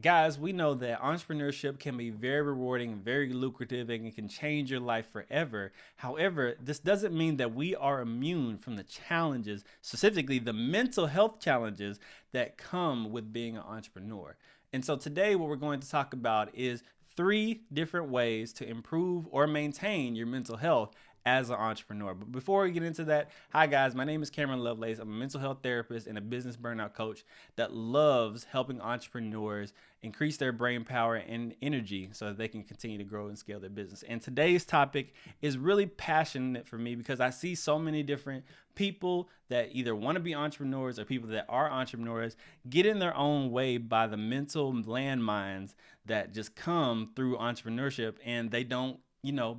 Guys, we know that entrepreneurship can be very rewarding, very lucrative, and it can change your life forever. However, this doesn't mean that we are immune from the challenges, specifically the mental health challenges that come with being an entrepreneur. And so today, what we're going to talk about is 3 different ways to improve or maintain your mental health as an entrepreneur. But before we get into that, hi guys, my name is Cameron Lovelace. I'm a mental health therapist and a business burnout coach that loves helping entrepreneurs increase their brain power and energy so that they can continue to grow and scale their business. And today's topic is really passionate for me because I see so many different people that either want to be entrepreneurs or people that are entrepreneurs get in their own way by the mental landmines that just come through entrepreneurship, and they don't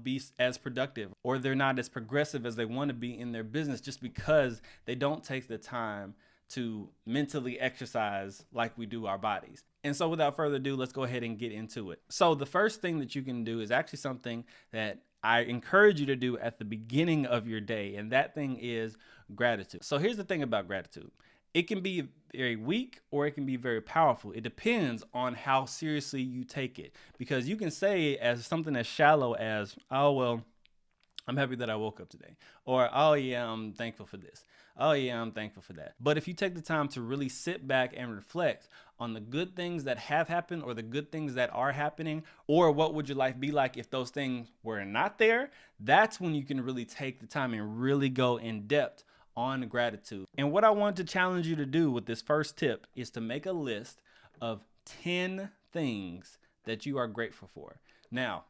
be as productive, or they're not as progressive as they want to be in their business just because they don't take the time to mentally exercise like we do our bodies. And so without further ado, let's go ahead and get into it. So the first thing that you can do is actually something that I encourage you to do at the beginning of your day, and that thing is gratitude. So here's the thing about gratitude. It can be very weak or it can be very powerful. It depends on how seriously you take it, because you can say it as something as shallow as, oh, well, I'm happy that I woke up today. Or, oh, yeah, I'm thankful for this. Oh, yeah, I'm thankful for that. But if you take the time to really sit back and reflect on the good things that have happened or the good things that are happening, or what would your life be like if those things were not there, that's when you can really take the time and really go in depth on gratitude. And what I want to challenge you to do with this first tip is to make a list of 10 things that you are grateful for. Now,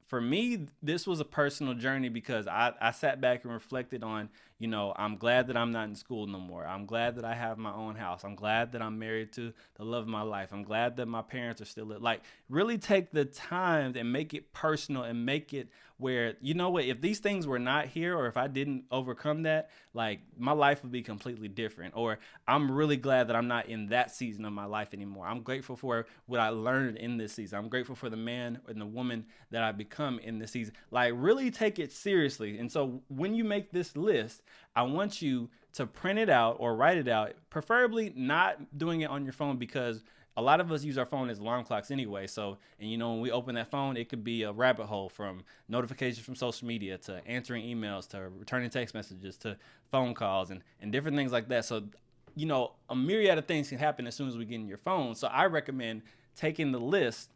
for me, this was a personal journey because I sat back and reflected on, I'm glad that I'm not in school no more. I'm glad that I have my own house. I'm glad that I'm married to the love of my life. I'm glad that my parents are still like, really take the time and make it personal and make it where, if these things were not here, or if I didn't overcome that, like, my life would be completely different. Or I'm really glad that I'm not in that season of my life anymore. I'm grateful for what I learned in this season. I'm grateful for the man and the woman that I become in this season. Like, really take it seriously. And so when you make this list, I want you to print it out or write it out, preferably not doing it on your phone, because a lot of us use our phone as alarm clocks anyway. So, and when we open that phone, it could be a rabbit hole from notifications from social media to answering emails to returning text messages to phone calls and different things like that. So, a myriad of things can happen as soon as we get in your phone. So I recommend taking the list,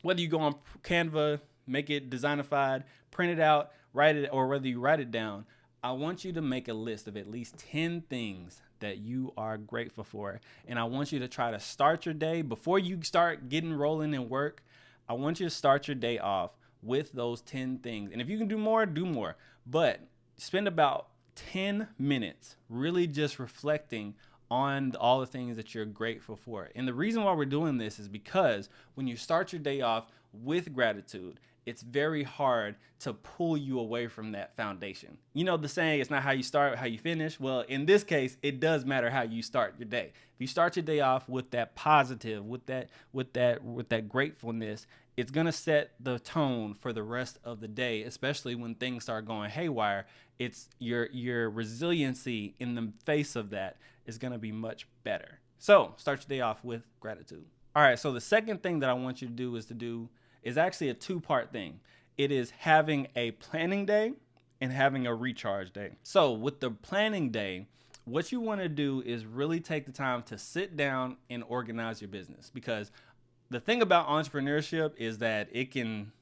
whether you go on Canva, make it designified, print it out, write it, or whether you write it down. I want you to make a list of at least 10 things that you are grateful for. And I want you to try to start your day before you start getting rolling in work. I want you to start your day off with those 10 things. And if you can do more, do more. But spend about 10 minutes really just reflecting on all the things that you're grateful for. And the reason why we're doing this is because when you start your day off with gratitude, it's very hard to pull you away from that foundation. The saying, it's not how you start, how you finish. Well, in this case, it does matter how you start your day. If you start your day off with that positive, with that gratefulness, it's going to set the tone for the rest of the day, especially when things start going haywire. It's your resiliency in the face of that is going to be much better. So start your day off with gratitude. All right. So the second thing that I want you to do is actually a 2-part thing. It is having a planning day and having a recharge day. So with the planning day, what you want to do is really take the time to sit down and organize your business, because the thing about entrepreneurship is that it can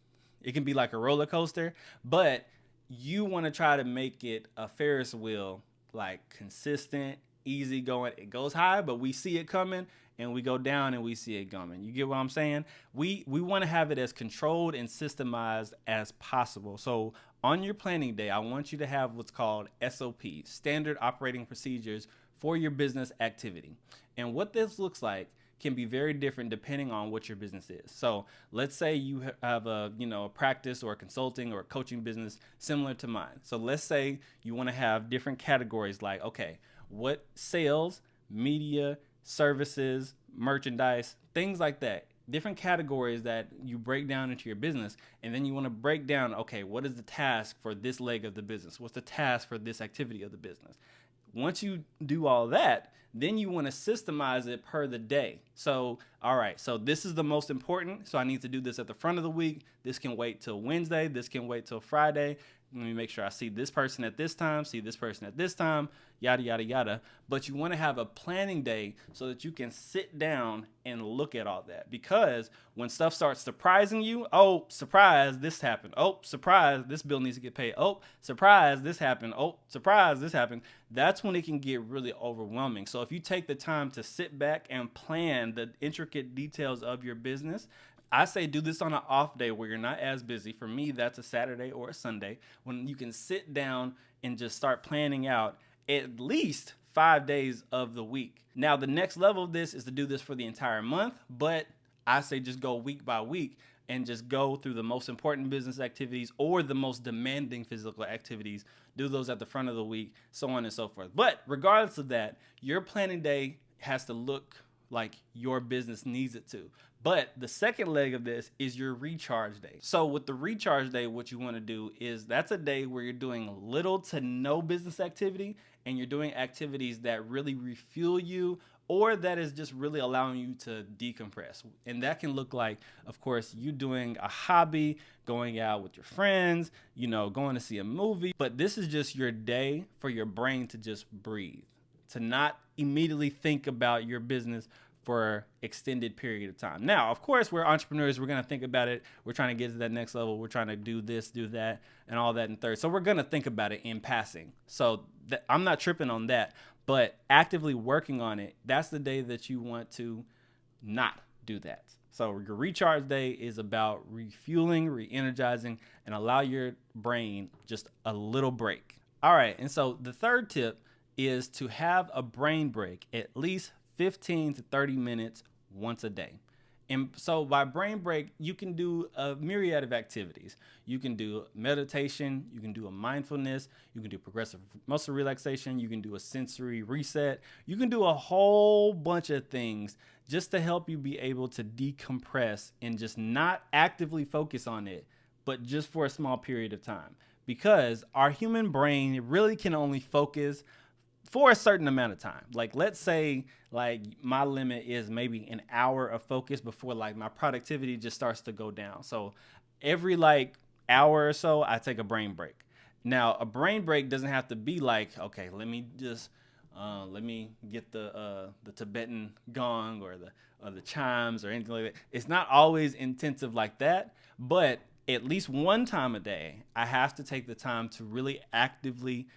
be like a roller coaster, but you want to try to make it a Ferris wheel, like consistent, easy going. It goes high, but we see it coming, and we go down and we see it coming. You get what I'm saying? We want to have it as controlled and systemized as possible. So on your planning day, I want you to have what's called SOP, Standard Operating Procedures, for your business activity. And what this looks like can be very different depending on what your business is. So let's say you have a practice or a consulting or a coaching business similar to mine. So let's say you want to have different categories like, okay, what sales, media, services, merchandise, things like that. Different categories that you break down into your business. And then you want to break down, okay, what is the task for this leg of the business? What's the task for this activity of the business? Once you do all that, then you want to systemize it per the day. So, all right, so this is the most important. So I need to do this at the front of the week. This can wait till Wednesday. This can wait till Friday. Let me make sure I see this person at this time, see this person at this time, yada, yada, yada. But you want to have a planning day so that you can sit down and look at all that. Because when stuff starts surprising you, oh, surprise, this happened. Oh, surprise, this bill needs to get paid. Oh, surprise, this happened. Oh, surprise, this happened. That's when it can get really overwhelming. So if you take the time to sit back and plan the intricate details of your business, I say do this on an off day where you're not as busy. For me, that's a Saturday or a Sunday when you can sit down and just start planning out at least 5 days of the week. Now, the next level of this is to do this for the entire month, but I say just go week by week and just go through the most important business activities or the most demanding physical activities. Do those at the front of the week, so on and so forth. But regardless of that, your planning day has to look like your business needs it to. But the second leg of this is your recharge day. So with the recharge day, what you want to do is that's a day where you're doing little to no business activity and you're doing activities that really refuel you or that is just really allowing you to decompress. And that can look like, of course, you doing a hobby, going out with your friends, going to see a movie. But this is just your day for your brain to just breathe, to not immediately think about your business for extended period of time. Now, of course, we're entrepreneurs. We're going to think about it. We're trying to get to that next level. We're trying to do this, do that, and all that in third. So we're going to think about it in passing. So I'm not tripping on that, but actively working on it, that's the day that you want to not do that. So your recharge day is about refueling, re-energizing, and allow your brain just a little break. All right. And so the third tip is to have a brain break at least 15 to 30 minutes once a day. And so by brain break, you can do a myriad of activities. You can do meditation, you can do a mindfulness, you can do progressive muscle relaxation, you can do a sensory reset. You can do a whole bunch of things just to help you be able to decompress and just not actively focus on it, but just for a small period of time. Because our human brain really can only focus for a certain amount of time. Like, let's say like my limit is maybe an hour of focus before like my productivity just starts to go down. So every like hour or so, I take a brain break. Now, a brain break doesn't have to be like, okay, let me get the Tibetan gong or the chimes or anything like that. It's not always intensive like that, but at least one time a day, I have to take the time to really actively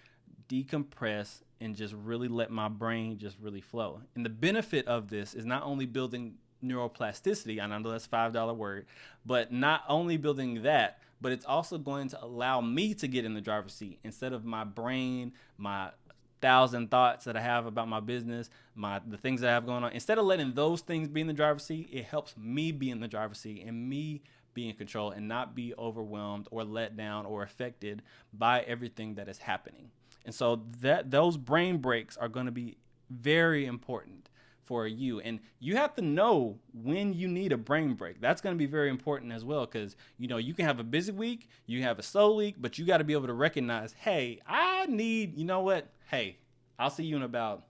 decompress and just really let my brain just really flow. And the benefit of this is not only building neuroplasticity, I know that's a $5 word, but not only building that, but it's also going to allow me to get in the driver's seat instead of my brain, my 1,000 thoughts that I have about my business, the things that I have going on. Instead of letting those things be in the driver's seat, it helps me be in the driver's seat and me be in control and not be overwhelmed or let down or affected by everything that is happening. And so those brain breaks are going to be very important for you. And you have to know when you need a brain break. That's going to be very important as well, because, you can have a busy week, you have a slow week, but you got to be able to recognize, hey, I need, hey, I'll see you in about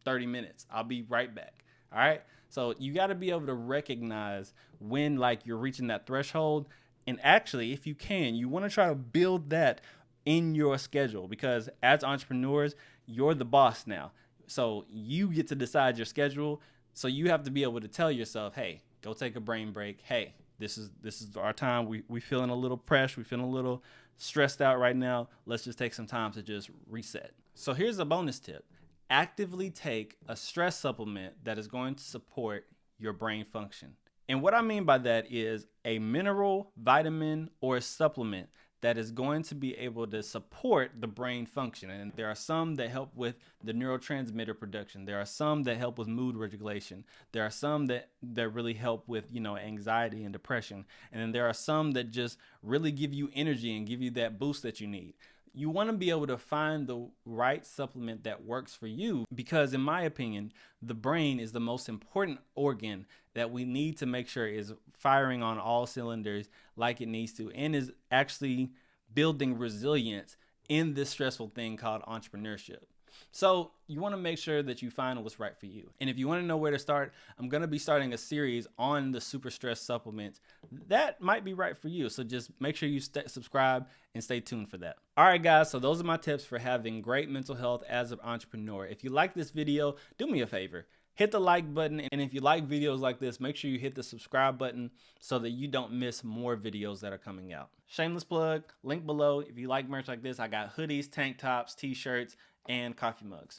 30 minutes. I'll be right back. All right. So you got to be able to recognize when like you're reaching that threshold. And actually, if you can, you want to try to build that in your schedule, because as entrepreneurs, you're the boss now. So you get to decide your schedule. So you have to be able to tell yourself, hey, go take a brain break. Hey, this is our time. We feeling a little pressed. We feeling a little stressed out right now. Let's just take some time to just reset. So here's a bonus tip. Actively take a stress supplement that is going to support your brain function. And what I mean by that is a mineral, vitamin, or a supplement that is going to be able to support the brain function. And there are some that help with the neurotransmitter production. There are some that help with mood regulation. There are some that really help with, anxiety and depression. And then there are some that just really give you energy and give you that boost that you need. You want to be able to find the right supplement that works for you, because in my opinion, the brain is the most important organ that we need to make sure is firing on all cylinders like it needs to, and is actually building resilience in this stressful thing called entrepreneurship. So you want to make sure that you find what's right for you. And if you want to know where to start, I'm going to be starting a series on the super stress supplements that might be right for you. So just make sure you subscribe and stay tuned for that. All right, guys. So those are my tips for having great mental health as an entrepreneur. If you like this video, do me a favor. Hit the like button, and if you like videos like this, make sure you hit the subscribe button so that you don't miss more videos that are coming out. Shameless plug, link below. If you like merch like this, I got hoodies, tank tops, t-shirts, and coffee mugs.